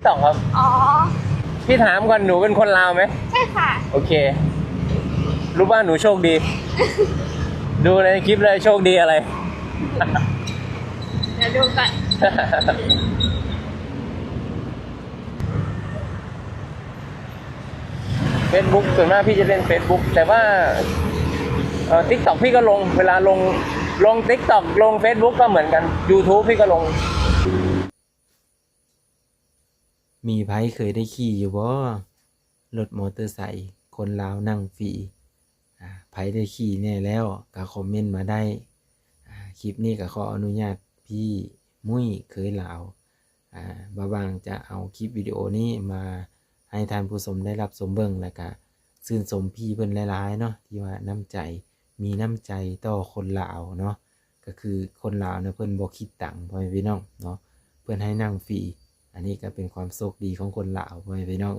ต่อครับอ๋อพี่ถามก่อนหนูเป็นคนลาวไหมใช่ค่ะโอเครู้ว่าหนูโชคดี ดูในคลิปเลยโชคดีอะไร เดี๋ยวดูก่อน Facebook ส่วนมากพี่จะเล่น Facebook แต่ว่าTikTok พี่ก็ลงเวลาลง TikTok ลง Facebook ก็เหมือนกัน YouTube พี่ก็ลงมีไผเคยได้ขี่อยู่บ่รถมอเตอร์ไซค์คนลาวนั่งฟรีไผได้ขี่แน่แล้วก็คอมเมนต์มาได้คลิปนี้ก็ขออนุญาตพี่มุ้ยเคยลาวบ่าวางจะเอาคลิปวิดีโอนี้มาให้ท่านผู้ชมได้รับชมเบิ่งแล้วก็ชื่นชมพี่เพิ่นหลายๆเนาะที่ว่าน้ำใจมีน้ำใจต่อคนลาวเนาะก็คือคนลาวเนี่ยเพิ่นบ่คิดตังค์พ่อแม่พี่น้องเนาะเพิ่นให้นั่งฟรีอันนี้ก็เป็นความโชคดีของคนลาวพ่อแม่พี่น้อง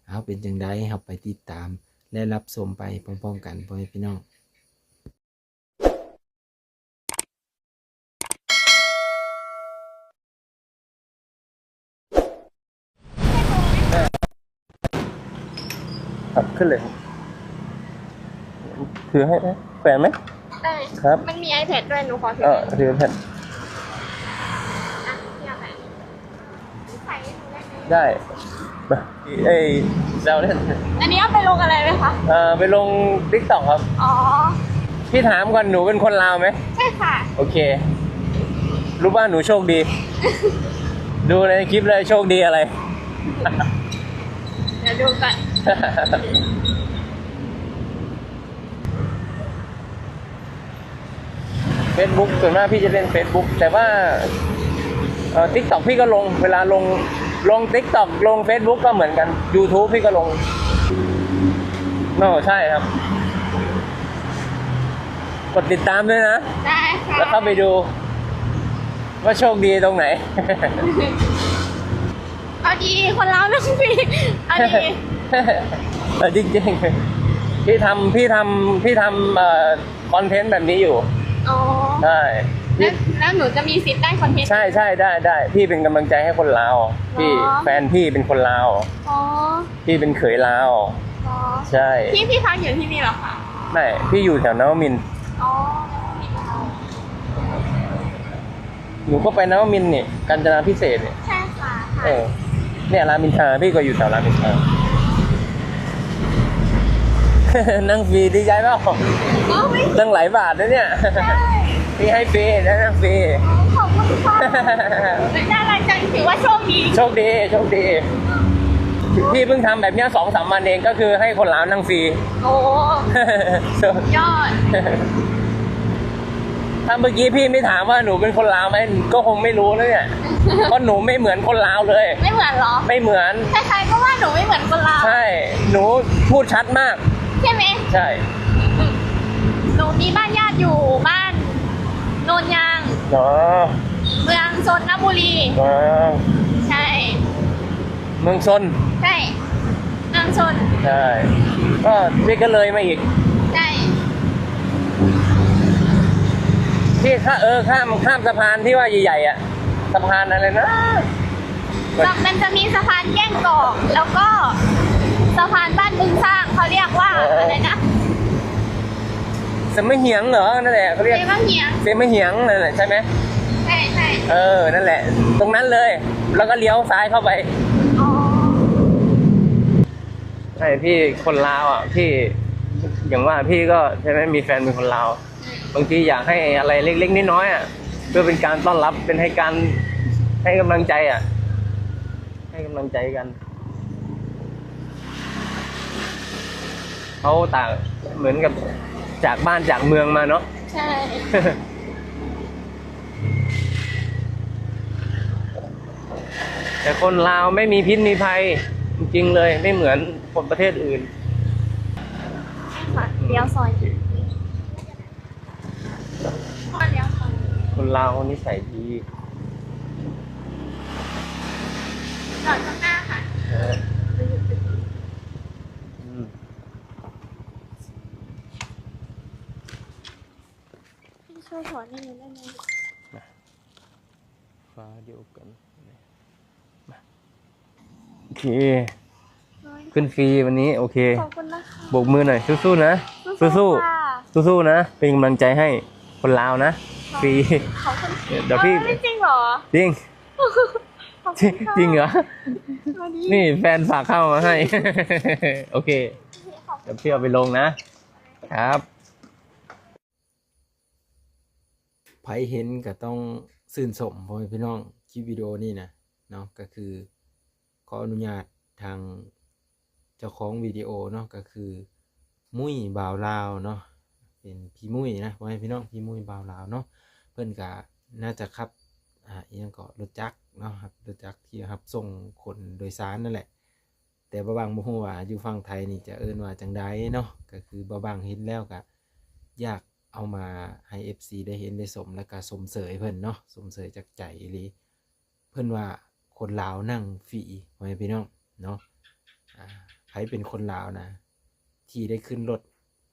เอาเป็นจังได๋เฮาไปติดตามและรับชมไปพร้อมๆกันพ่อแม่พี่น้องครับขึ้นเลยถือให้ไหมแขวนไหมได้ครับมันมี iPad ด้วยหนูขอถืถือแผ่นพี่เอาไปใส่ให้หนูได้ไหมได้มาเอ้ยเราเล่น อันนี้เอาไปลงอะไรไหมคะไปลง TikTok ครับอ๋อพี่ถามก่อนหนูเป็นคนลาวไหมใช่ค่ะโอเครู้ว่าหนูโชคดี ดูในคลิปเลยโชคดีอะไร เดี๋ยวดูก่อน Facebook ส่วนมากพี่จะเล่น Facebook แต่ว่าTikTok พี่ก็ลงเวลาลง TikTok ลง Facebook ก็เหมือนกัน YouTube พี่ก็ลงใช่ครับกดติดตามด้วยนะได้ค่ะแล้วเข้าไปดูว่าโชคดีตรงไหน เอาดีคนเรานั่งฟรีเอาดี จริงๆพี่ทำคอนเทนต์แบบนี้อยู่อ๋อใช่แล้วหนูจะมีสิทธิ์ได้คอนเทนต์ใช่ได้พี่เป็นกำลังใจให้คนลาวพี่แฟนพี่เป็นคนลาวอ๋อพี่เป็นเขยลาวอ๋อใช่พี่พักอยู่ที่นี่เหรอคะไม่พี่อยู่แถวนวมินทร์อ๋อหนูก็ไปนวมินทร์นี่กาญจนาพิเศษเนี่ยใช่ค่ะเนี่ยรามอินทราพี่ก็อยู่แถวรามอินทรา นั่งฟรีดีใจเปล่าตั้งหลายบาทนะเนี่ยพี่ให้ฟรีนะนั่งฟรีขอบคุณค่ะน่ารักจังถือว่าโชคดีโชคดีพี่เพิ่งทำแบบนี้2-3 วันเองก็คือให้คนลาวนั่งฟรีโอ้ยอดถ้าเมื่อกี้พี่ไม่ถามว่าหนูเป็นคนลาวไหมก็คงไม่รู้แล้วเนี่ยเพราะหนูไม่เหมือนคนลาวเลยไม่เหมือนหรอไม่เหมือนใครๆก็ว่าหนูไม่เหมือนคนลาวใช่หนูพูดชัดมากใช่ไหมใช่หนูมีบ้านญาติอยู่บ้านโนนยางเมืองชนบุรีใช่เมืองชนใช่เมืองชนใช่ก็พี่ก็เลยมาอีกใช่พี่ข้ามสะพานที่ว่าใหญ่ๆอ่ะสะพานอะไรนะมันจะมีสะพานแก้งกอกแล้วก็สะพานบ้านบึงสร้างเขาเรียกว่าอะไรนะเสมเหียงเหรอนั่นแหละเขาเรียกเสมเหียงนั่นแหละใช่ไหมใช่นั่นแหละตรงนั้นเลยแล้วก็เลี้ยวซ้ายเข้าไปใช่พี่คนลาวอ่ะพี่อย่างว่าพี่ก็ใช่ไหมมีแฟนเป็นคนลาวบางทีอยากให้อะไรเล็กๆน้อยๆอ่ะเพื่อเป็นการต้อนรับเป็นให้การให้กำลังใจอ่ะให้กำลังใจกันเขาต่างเหมือนกับจากบ้านจากเมืองมาเนาะใช่แต่คนลาวไม่มีพิษมีภัยจริงๆเลยไม่เหมือนคนประเทศอื่นค่ะเลี้ยวซอยคนลาวนิสัยดีจอดข้างหน้าค่ะพี่ช่วยถอนให้หนูได้ไหมฟ้าเดียวกัน ขึ้นฟรีวันนี้โอเค ขอบคุณนะคะ โบกมือหน่อยสู้ๆนะสู้ ค่ะ ๆสู้ๆนะเป็นกำลังใจให้คนลาวนะฟรี ขอบคุณ เดี๋ยวพี่ ไม่จริงเหรอ จริง ขอบคุณค่ะ จริงเหรอ วันนี้ นี่แฟนฝากเข้ามาให้ โอเค ขอบคุณ เดี๋ยวพี่เอาไปลงนะครับ ไผเห็นก็ต้องชื่นชมพ่อแม่พี่น้องคลิปวิดีโอนี้นะเนาะก็คือขออนุญาตทางเจ้าของวิดีโอเนาะก็คือมุ้ยบ่าวลาวเนาะเป็นพี่มุ้ยนะพ่อแม่พี่น้องพี่มุ้ยบ่าวลาวเนาะเพิ่นก็น่าจะขับอีหยังก็รถจักรเนาะครับรถจักรที่รับส่งคนโดยสารนั่นแหละแต่บ่บางบ่ฮู้ว่าอยู่ฝั่งไทยนี่จะเอิ้นว่าจังใดเนาะก็คือบ่บางเห็นแล้วก็อยากเอามาให้ FC ได้เห็นได้ชมแล้วก็สมเสยเพิ่นเนาะสมเสยจากใจอีหลีเพิ่นว่าคนลาวนั่งฟรีพ่อแม่พี่น้องเนาะใครเป็นคนลาวนะที่ได้ขึ้นรถ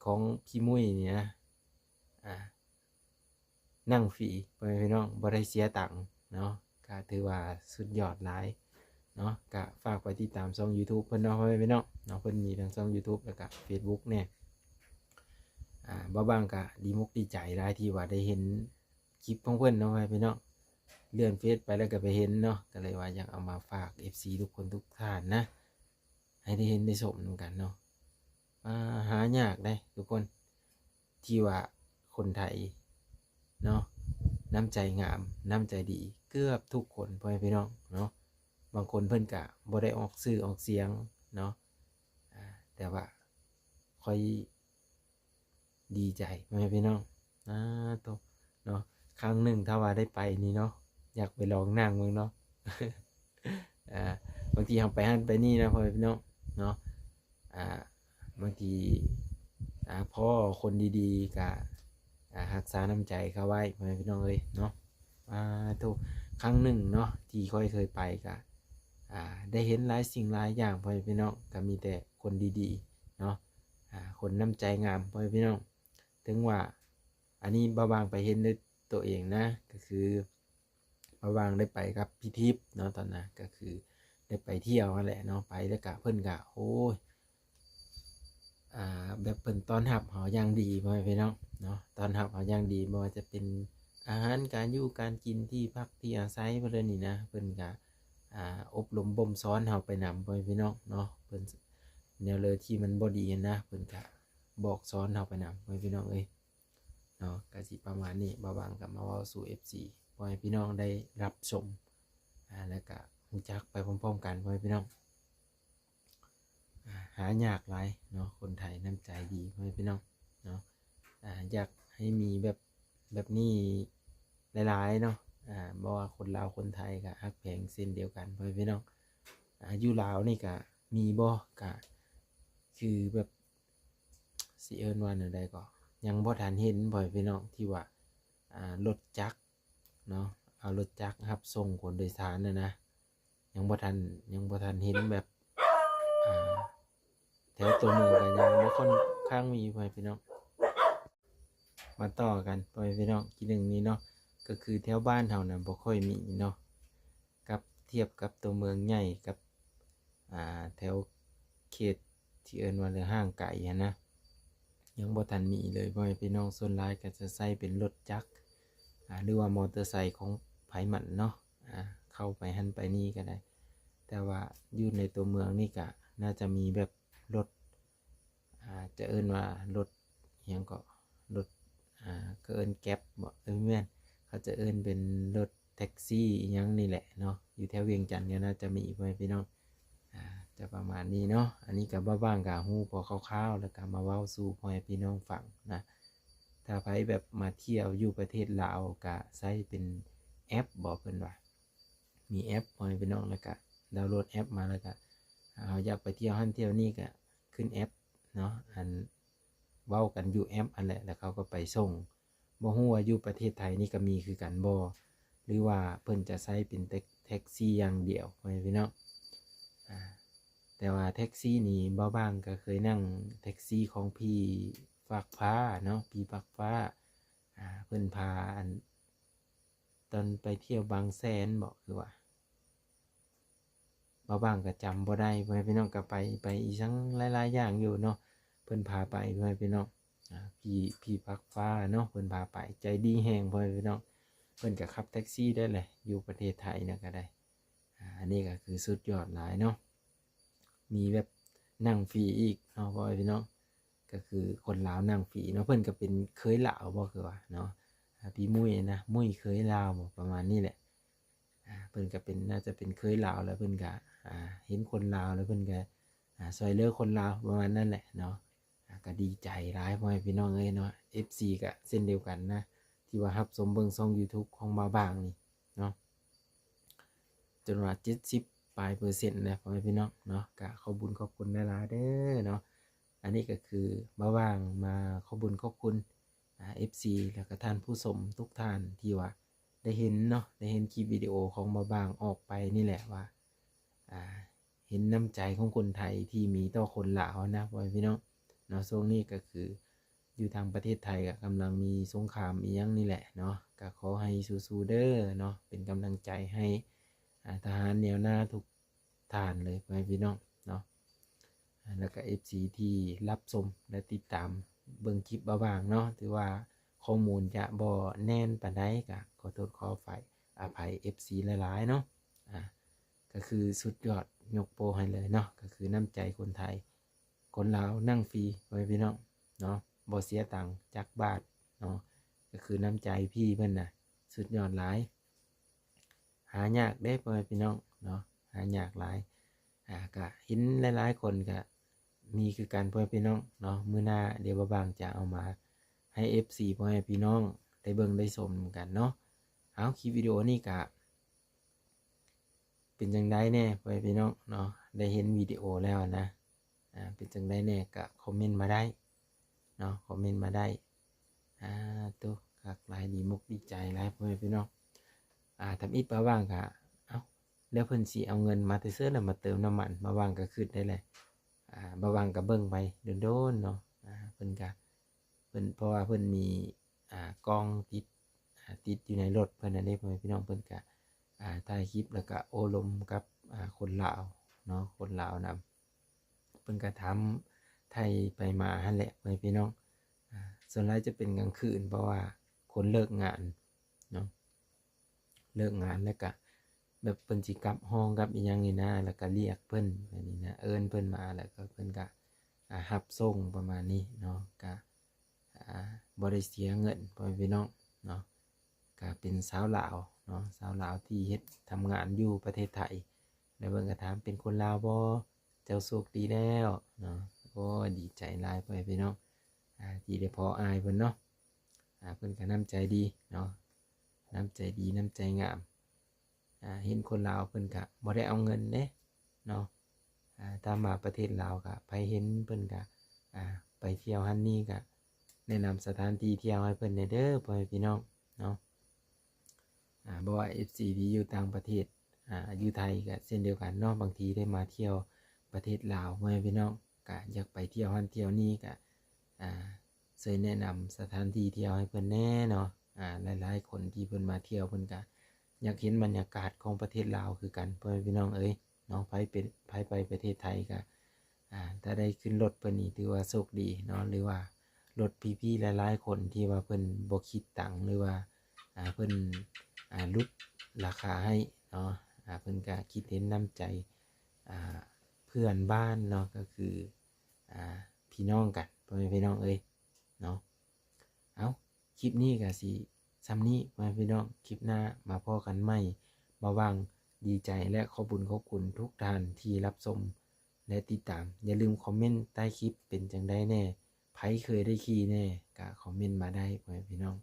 ของพี่มุ้ยเนี่ยนะนั่งฟรีพ่อแม่พี่น้องบ่ได้เสียตังค์เนาะก็ถือว่าสุดยอดหลายเนาะก็ฝากไปติดตามช่อง YouTube เพิ่นเนาะพ่อแม่พี่น้องเนาะเพิ่นมีทั้งช่อง YouTube แล้วก็ Facebook เนี่ยบ่บางก็ดีมุกดีใจหลายที่ว่าได้เห็นคลิปของเพิ่นเนาะพ่อแม่พี่น้องเลื่อนเฟซไปแล้วก็ไปเห็นเนาะก็เลยว่าอยากเอามาฝาก FC ทุกคนทุกท่านนะให้ได้เห็นได้ชมนำกันเนาะหายากได้ทุกคนที่ว่าคนไทยเนาะน้ำใจงามน้ำใจดีเกือบทุกคนพ่อแม่พี่น้องเนาะบางคนเพิ่นก็บ่ได้ออกชื่อออกเสียงเนาะแต่ว่าค่อยดีใจพ่อแม่พี่น้องตัวเนาะครั้งหนึ่งถ้าว่าได้ไปนี่เนาะอยากไปลองนั่งเมืองเนาะ บางทีเราไปหันไปนี่นะพ่อแม่พี่น้องเนาะบางทีพ่อคนดีๆกับรักษาน้ำใจเขาไว้พ่อแม่พี่น้องเลยเนาะทุกครั้งหนึ่งเนาะที่ค่อยเคยไปกับได้เห็นหลายสิ่งหลายอย่างพ่อแม่พี่น้องก็มีแต่คนดีๆเนาะคนน้ำใจงามพ่อแม่พี่น้องถึงว่าอันนี้บ่บางไปเห็นด้วยตัวเองนะก็คือบ่บางได้ไปกับพี่ทิพย์เนาะตอนนั้นก็คือได้ไปเที่ยวนั่นแหละเนาะไปแล้วก็เพิ่นก็โอ้ยแบบเพิ่นต้อนรับเฮาอย่างดีพ่อแม่พี่น้องเนาะต้อนรับเฮาอย่างดีบ่ว่าจะเป็นอาหารการอยู่การกินที่พักที่อาศัยเพิ่นนี่นะเพิ่นก็อบรมบ่มสอนเฮาไปนำพ่อแม่พี่น้องเนาะเพิ่นแนวเลยที่มันบ่ดีนะเพิ่นก็บอกสอนเฮาไปนำพ่อแม่พี่น้องเอ้ยเนาะก็สิประมาณนี้บ่บางก็มาเว้าสู่ FC พ่อแม่พี่น้องได้รับชมแล้วก็รู้จักไปพร้อมๆกันพ่อแม่พี่น้องหายากหลายเนาะคนไทยน้ำใจดีพ่อแม่พี่น้องเนาะอยากให้มีแบบนี้หลายๆเนาะบ่ว่าคนลาวคนไทยก็ฮักแพงเส้นเดียวกันพ่อแม่พี่น้องอยู่ลาวนี่ก็มีบ่ก็คือแบบสิเอิ้นว่าแนวใดก็ยังบ่ทันเห็นพ่อแม่พี่น้องที่ว่ารถจักรเนาะเอารถจักรรับส่งคนโดยสารนะยังบ่ทันเห็นแบบแถวตัวเมืองก็ยังบ่ค่อนข้างมีพ่อแม่พี่น้องมาต่อกันพ่อแม่พี่น้องที่หนึ่งนี้เนาะก็คือแถวบ้านเฮาน่ะบ่ค่อยมีเนาะกับเทียบกับตัวเมืองใหญ่กับแถวเขตที่เอิ้นว่าเรือห้างไก่นะยังบ่ทันมีเลยพ่อแม่พี่น้องส่วนหลายก็จะใช้เป็นรถจักรหรือว่ามอเตอร์ไซค์ของไผมันเนาะเข้าไปหันไปนี่ก็ได้แต่ว่าอยู่ในตัวเมืองนี่ก็น่าจะมีแบบรถจะเอิ้นว่ารถอิหยังก็รถก็เอิ้นแก๊ปบ่แม่นเขาจะเอิ้นเป็นรถแท็กซี่อิหยังนี่แหละเนาะอยู่แถวเวียงจันทน์เนี่ยน่าจะมีพ่อแม่พี่น้องจะประมาณนี้เนาะอันนี้ก็บ้างๆก็ฮู้พอคร่าวๆแล้วก็มาเว้าสู่พ่อแม่พี่น้องฟังนะถ้าไผแบบมาเที่ยวอยู่ประเทศลาวก็ใช้เป็นแอปบอกเพิ่นว่ามีแอปพ่อแม่พี่น้องแล้วก็ดาวน์โหลดแอปมาแล้วก็อยากไปเที่ยวหั่นเที่ยวนี่ก็ขึ้นแอปเนาะอันเว้ากันอยู่แอปอันแหละแล้วเขาก็ไปส่งบ่ฮู้ว่าอยู่ประเทศไทยนี่ก็มีคือกันบ่หรือว่าเพิ่นจะใช้เป็นแท็กซี่อย่างเดียวพ่อแม่พี่น้องแต่ว่าแท็กซี่นี่บ่บ้างก็เคยนั่งแท็กซี่ของพี่ฝากฟ้าเนาะพี่ฝากฟ้าเพิ่นพาอันตอนไปเที่ยวบางแสนบอกคือว่า บ่บางก็จำบ่ได้พ่อแม่พี่น้องก็ไปอีสังหลายๆอย่างอยู่เนาะเพิ่นพาไปพ่อแม่พี่น้องพี่พักฟ้าเนาะเพิ่นพาไปใจดีแฮงพ่อแม่พี่น้องเพิ่นก็ขับแท็กซี่ได้แหละอยู่ประเทศไทยนะก็ได้อันนี้ก็คือสุดยอดหลายเนาะมีแบบนั่งฟรีอีกเนาะพ่อแม่พี่น้องก็คือคนลาวนั่งฟรีเนาะเพิ่นก็เป็นเคยลาวบ่คือว่าเนาะพี่มุ้ยนะมุ้ยเคยลาวบ่ประมาณนี้แหละเพิ่นก็เป็นน่าจะเป็นเคยลาวแล้วเพิ่นก็เห็นคนลาวแล้วเพิ่นก็ช่วยเหลือคนลาวประมาณนั้นแหละเนาะก็ดีใจหลายพ่อแม่พี่น้องเอ้ยเนาะ FC ก็เช่นเดียวกันนะที่ว่ารับชมเบิ่งช่อง YouTube ของบ่าวบางนี่เนาะจนว่า70ปลายเปอร์เซ็นต์แล้วพ่อแม่พี่น้องเนาะก็ขอบุญขอบคุณหลายๆเด้อเนาะอันนี้ก็คือบ่าวบางมาขอบุญขอบคุณFC แล้วก็ท่านผู้ชมทุกท่านที่ว่าได้เห็นเนาะได้เห็นคลิปวิดีโอของบ่าวบางออกไปนี่แหละว่าเห็นน้ำใจของคนไทยที่มีต่อคนลาวนะพ่อแม่พี่น้องเนาะช่วงนี้ก็คืออยู่ทางประเทศไทยก็กำลังมีสงครามอีหยังนี่แหละเนาะก็ขอให้สู้ๆเด้อเนาะเป็นกำลังใจให้ทหารแนวหน้าทุกท่านเลยพ่อแม่พี่น้องเนาะแล้วก็ FC ที่รับชมและติดตามเบิ่งคลิปบ่าวบางเนาะถือว่าข้อมูลจะบ่แน่นปานใดก็ขอโทษขออภัย FC หลายๆเนาะก็คือสุดยอดยกโปรให้เลยเนาะก็คือน้ำใจคนไทยคนลาวนั่งฟรีไว้พี่น้องเนาะบ่เสียตังค์จักบาทเนาะก็คือน้ำใจพี่เพิ่นน่ะสุดยอดหลายหายากได้พ่อแม่พี่น้องเนาะหายากหลายก็เห็นหลายๆคนก็มีคือการพ่อแม่พี่น้องเนาะมื้อหน้าเดี๋ยวบ่าวบางจะเอามาให้ FC พ่อแม่พี่น้องได้เบิ่งได้ชมกันเนาะเอาคลิปวิดีโอนี้ก็เป็นจังไดแน่พ่อแม่พี่น้องเนาะได้เห็นวิดีโอแล้วนะเป็นจังไดแน่ก็คอมเมนต์มาได้เนาะคอมเมนต์มาได้ตัวคักหลายดีมุกดีใจหลายพ่อแม่พี่น้องทำอิฐบ่าวบางก็เอ้าแล้วเพิ่นสิเอาเงินมาแต่เสื้อแล้วมาเติมน้ำมันบ่าวบางก็คิดได้แหละบ่าวบางก็เบิ่งไปโดนๆเนาะเพิ่นเพราะว่าเพิ่นมีกล้องติดอยู่ในรถเพิ่นนั่นเด้พ่อแม่พี่น้องเพิ่นก็ถ่ายคลิปแล้วก็โอ้ลมกับคนลาวเนาะคนลาวนำเพิ่นก็ถามไทยไปมาหั่นแหละพ่อแม่พี่น้องส่วนหลายจะเป็นกลางคืนเพราะว่าคนเลิกงานเนาะเลิกงานแล้วก็แบบเพิ่นสิกลับห้องกลับอีหยังนี่นะแล้วก็เรียกเพิ่นแบบนี้นะเอิ้นเพิ่นมาแล้วก็เพิ่นก็รับส่งประมาณนี้เนาะก็บ่ได้เสียเงินพ่อแม่พี่น้องเนาะก็เป็นสาวลาวเนาะสาวลาวที่เฮ็ดทำงานอยู่ประเทศไทยแล้วเพิ่นก็ถามเป็นคนลาวบ่เจ้าโชคดีแล้วเนาะโอ้ดีใจหลายพ่อแม่พี่น้องที่ได้พออายเพิ่นเนาะเพิ่นก็น้ำใจดีเนาะน้ำใจดีน้ำใจงามเห็นคนลาวเพิ่นก็บ่ได้เอาเงินเด้เนาะถ้ามาประเทศลาวก็ไปเห็นเพิ่นก็ไปเที่ยวหันนี่ก็แนะนำสถานที่เที่ยวให้เพิ่นเด้อพ่อแม่พี่น้องเนาะบ่ว่า FC ที่อยู่ต่างประเทศอยู่ไทยก็เช่นเดียวกันเนาะบางทีได้มาเที่ยวประเทศลาวพ่อแม่พี่น้องก็อยากไปเที่ยวหันเที่ยวนี่ก็ช่วยแนะนำสถานที่เที่ยวให้เพิ่นแน่เนาะหลายๆคนที่เพิ่นมาเที่ยวเพิ่นก็อยากเห็นบรรยากาศของประเทศลาวคือกันพ่อแม่พี่น้องเอ้ยเนาะไปประเทศไทยก็ถ้าได้ขึ้นรถเพิ่นนี่ถือว่าโชคดีเนาะหรือว่ารถพี่ๆหลายๆคนที่ว่าเพิ่นบ่คิดตังค์หรือว่าเพิ่นลดราคาให้เนาะเพิ่นก็คิดเห็นน้ำใจเพื่อนบ้านเนาะก็คือพี่น้องกันพ่อแม่พี่น้องเอ้ยเนาะเอาคลิปนี้ก็สิซ้ำนี้พ่อแม่พี่น้องคลิปหน้ามาพอกันใหม่บ่าวบางดีใจและขอบคุณทุกท่านที่รับชมและติดตามอย่าลืมคอมเมนต์ใต้คลิปเป็นจังไดแน่ไผเคยได้ขี่แน่ก็คอมเมนต์มาได้พ่อแม่พี่น้อง